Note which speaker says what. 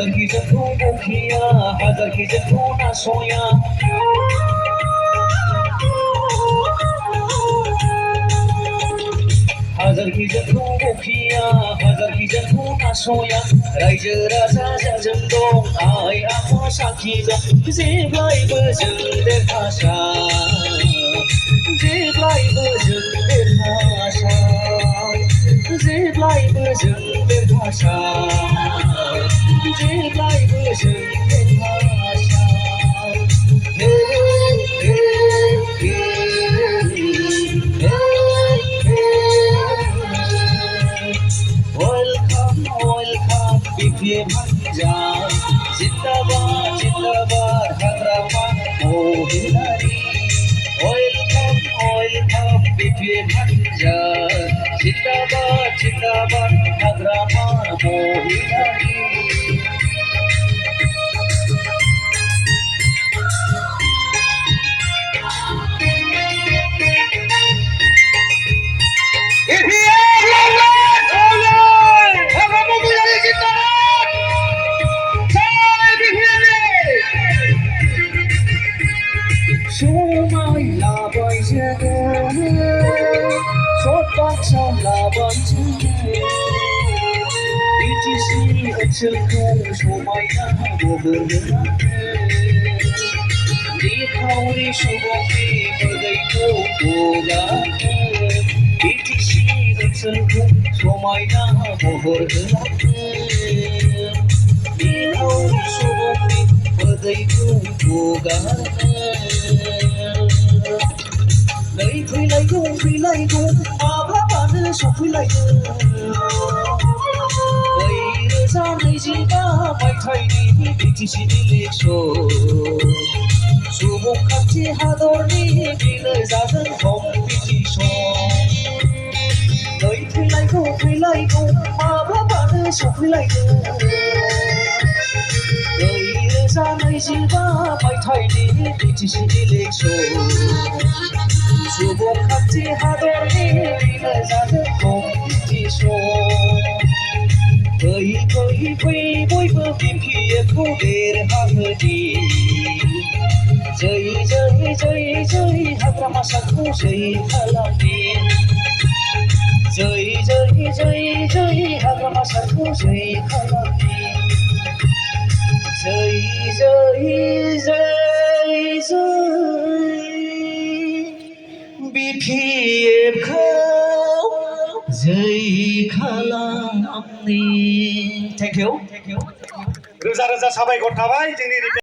Speaker 1: हाजार गिजोंखौ बखिया हाजार गिजोंखौ नासया हाजार गिजोंखौ बखिया हाजार गिजोंखौ नासया रायजो राजा जाजों दं आइ आफा साखि दं जेब्लायबो जों देरहासार जेब्लायबो जों देरहासार जेब्लायबो जों देरहासार जेब्लायबो जों देरहासार BPM Hanjar Zindabad Zindabad Hadrama Mohilari Welcome BPM Hanjar Zindabad Zindabad Hadrama Mohilari Somai laban jene, sotbak sam laban jene. BTC oncilku somai na bohorna. Dikhauri subongi berdaiku boga. BTC oncilku somai na bohorna. Dikhauri subongi berdaiku boga. Lấy phi lấy gum mà bạn sụp phi lấy ấy ra lấy gì ba mày thay đi chỉ đi lịch số số một khắc chỉ hà đôi đi lời ra dân không chỉ số lấy phi lấy gum mà bạn sụp phi lấy ấy ra lấy gì ba mày thay đi chỉ đi lịch số Subok hati hadorni bila zaten kompetisi Koi bermimpi aku berhati Jai hatra masaku jai halami Jai hatra masaku jai halami Jai BPM खौ जै खालामनि thank you
Speaker 2: रोजा रोजा साबायखर थाबाय जोंनि